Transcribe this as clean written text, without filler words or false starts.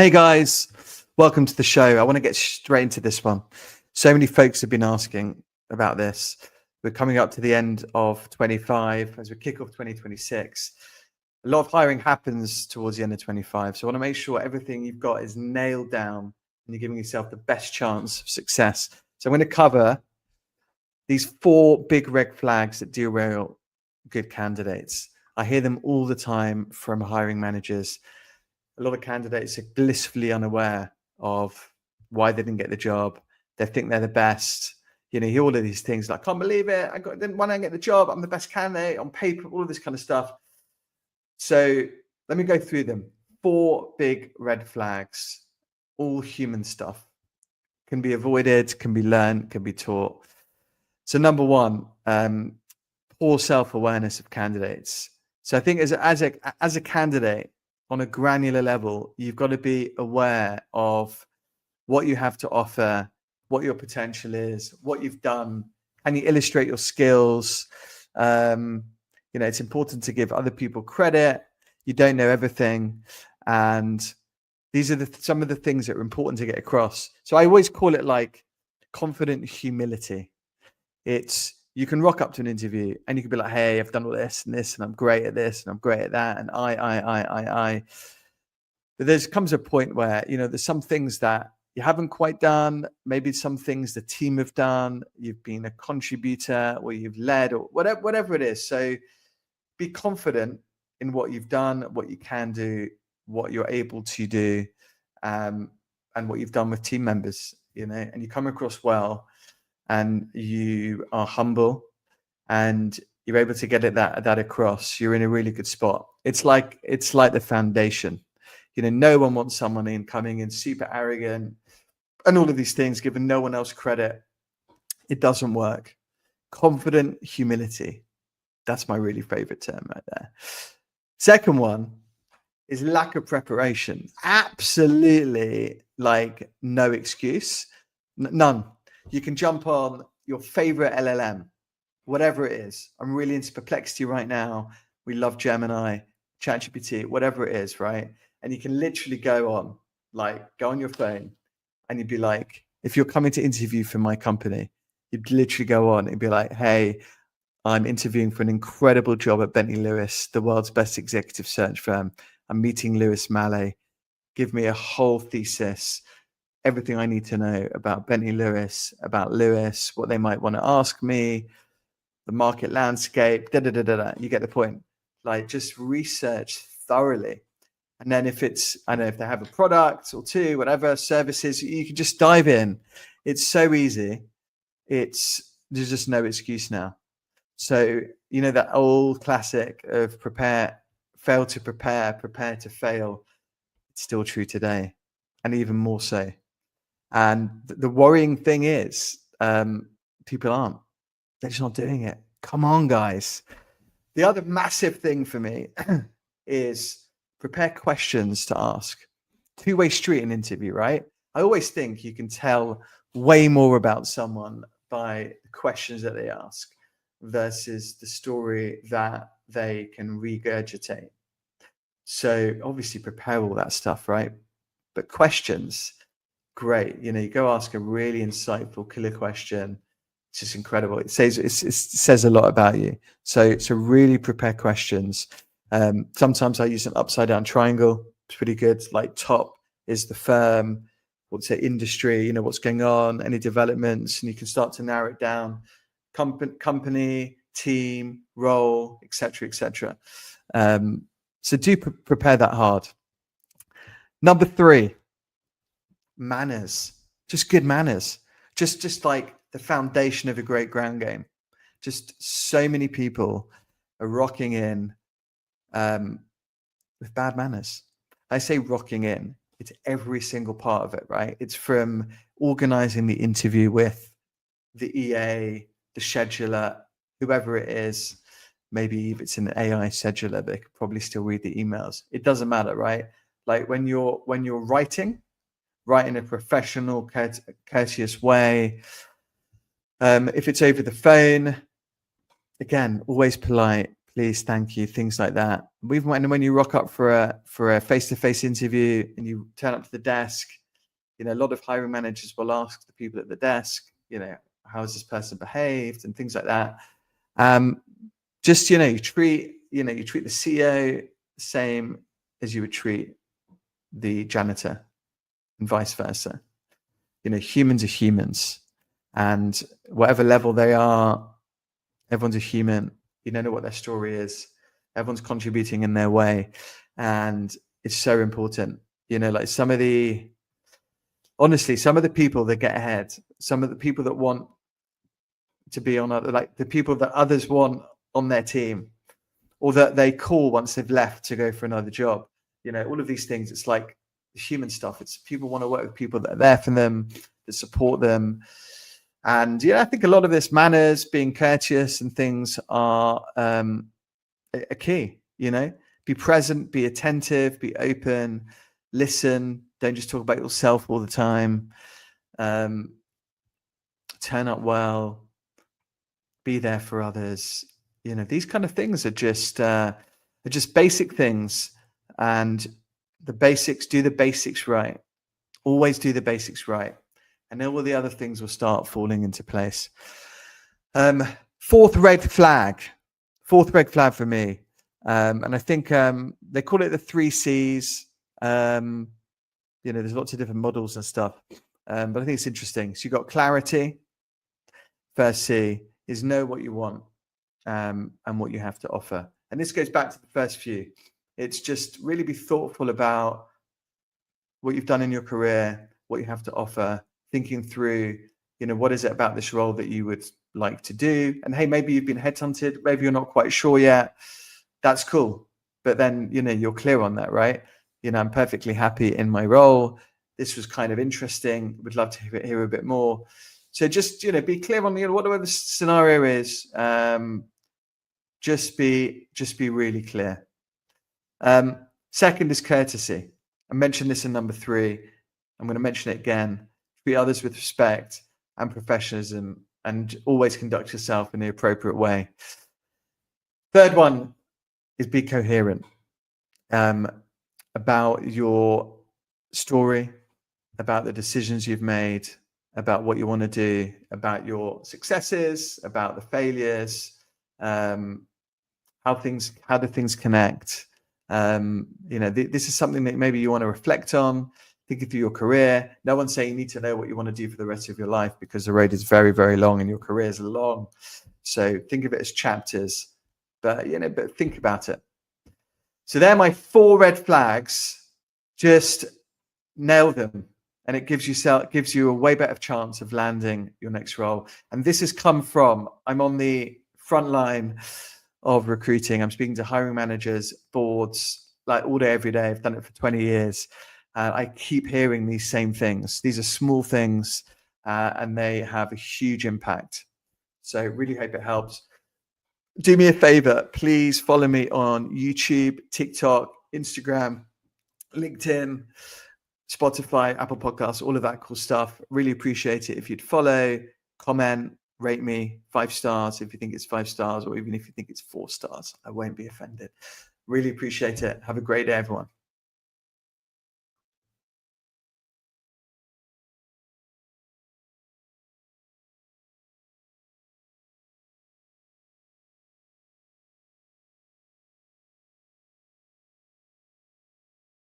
Hey guys, welcome to the show. I want to get straight into this one. So many folks have been asking about this. We're coming up to the end of 25 as we kick off 2026. A lot of hiring happens towards the end of 25. So I want to make sure everything you've got is nailed down and you're giving yourself the best chance of success. So I'm going to cover these 4 big red flags that derail good candidates. I hear them all the time from hiring managers. A lot of candidates are blissfully unaware of why they didn't get the job. They think they're the best. You know, you hear all of these things like, I can't believe it. Why didn't I get the job? I'm the best candidate on paper, all of this kind of stuff. So let me go through them. 4 big red flags, all human stuff. Can be avoided, can be learned, can be taught. So number 1, poor self-awareness of candidates. So I think as a candidate, on a granular level, you've got to be aware of what you have to offer, what your potential is, what you've done. Can you illustrate your skills? It's important to give other people credit. You don't know everything. And these are some of the things that are important to get across. So I always call it like confident humility. You can rock up to an interview and you can be like, hey, I've done all this and this, and I'm great at this, and I'm great at that, and I. But there comes a point where, there's some things that you haven't quite done, maybe some things the team have done, you've been a contributor or you've led or whatever it is. So be confident in what you've done, what you can do, what you're able to do, and what you've done with team members, and you come across well. And you are humble and you're able to get that across, you're in a really good spot. It's like the foundation. No one wants someone coming in super arrogant and all of these things, giving no one else credit. It doesn't work. Confident humility. That's my really favorite term right there. Second one is lack of preparation. Absolutely, like no excuse. None. You can jump on your favorite LLM, whatever it is. I'm really into Perplexity right now. We love Gemini, ChatGPT, whatever it is, right? And you can literally go on your phone and you'd be like, if you're coming to interview for my company, you'd literally go on and be like, hey, I'm interviewing for an incredible job at Bentley Lewis, the world's best executive search firm. I'm meeting Lewis Mallet. Give me a whole thesis, everything I need to know about Bentley Lewis, about Lewis, what they might want to ask me, the market landscape, You get the point. Like, just research thoroughly. And then if they have a product or 2, whatever, services, you can just dive in. It's so easy. There's just no excuse now. So, that old classic of fail to prepare to fail. It's still true today, and even more so. And the worrying thing is, people aren't. They're just not doing it. Come on, guys. The other massive thing for me is prepare questions to ask. Two-way street in interview, right? I always think you can tell way more about someone by the questions that they ask versus the story that they can regurgitate. So obviously prepare all that stuff, right? But questions, great. You go ask a really insightful killer question. It's just incredible. It says a lot about you. So really prepare questions. Sometimes I use an upside down triangle. It's pretty good. Like, top is the firm, what's the industry, what's going on, any developments, and you can start to narrow it down. Company, team, role, etc. So do prepare that hard. Number 3, manners. Just good manners. Just like the foundation of a great ground game. Just so many people are rocking in with bad manners. I say rocking in, it's every single part of it, right? It's from organizing the interview with the EA, the scheduler, whoever it is. Maybe if it's an AI scheduler, they could probably still read the emails. It doesn't matter, right? Like when you're writing, write in a professional, courteous way. If it's over the phone, again, always polite, please, thank you, things like that. Even when you rock up for a face-to-face interview and you turn up to the desk, you know, a lot of hiring managers will ask the people at the desk, you know, how has this person behaved and things like that. Just, you know, you treat the CEO the same as you would treat the janitor and vice versa. You know, humans are humans, and whatever level they are, everyone's a human. You don't know what their story is. Everyone's contributing in their way, and it's so important. You know, like some of the people that get ahead, some of the people that want to be on, like the people that others want on their team, or that they call once they've left to go for another job. You know, all of these things, it's like human stuff. It's people want to work with people that are there for them, that support them. And yeah, I think a lot of this, manners, being courteous and things, are a key. You know, be present, be attentive, be open, listen. Don't just talk about yourself all the time. Turn up well, be there for others. You know, these kind of things are just basic things, and the basics. Do the basics right. Always do the basics right, and then all the other things will start falling into place. Fourth red flag for me, and I think they call it the 3 C's. You know, there's lots of different models and stuff, but I think it's interesting. So you've got clarity. First C is know what you want and what you have to offer. And this goes back to the first few. It's just really be thoughtful about what you've done in your career, what you have to offer, thinking through, you know, what is it about this role that you would like to do? And hey, maybe you've been headhunted, maybe you're not quite sure yet. That's cool. But then, you know, you're clear on that, right? You know, I'm perfectly happy in my role. This was kind of interesting. Would love to hear a bit more. So just, you know, be clear on, you know, whatever the scenario is. Just be really clear. Second is courtesy. I mentioned this in number 3. I'm going to mention it again. Treat others with respect and professionalism, and always conduct yourself in the appropriate way. Third one is be coherent about your story, about the decisions you've made, about what you want to do, about your successes, about the failures, how do things connect. You know, this is something that maybe you want to reflect on, think of your career. No one's saying you need to know what you want to do for the rest of your life, because the road is very, very long and your career is long. So think of it as chapters, but, you know, but think about it. So they're my 4 red flags. Just nail them, and it gives you a way better chance of landing your next role. And this has come from, I'm on the front line of recruiting. I'm speaking to hiring managers, boards, like all day, every day. I've done it for 20 years. I keep hearing these same things. These are small things, and they have a huge impact. So really hope it helps. Do me a favor, please follow me on YouTube, TikTok, Instagram, LinkedIn, Spotify, Apple Podcasts, all of that cool stuff. Really appreciate it if you'd follow, comment, rate me 5 stars if you think it's 5 stars, or even if you think it's 4 stars. I won't be offended. Really appreciate it. Have a great day, everyone.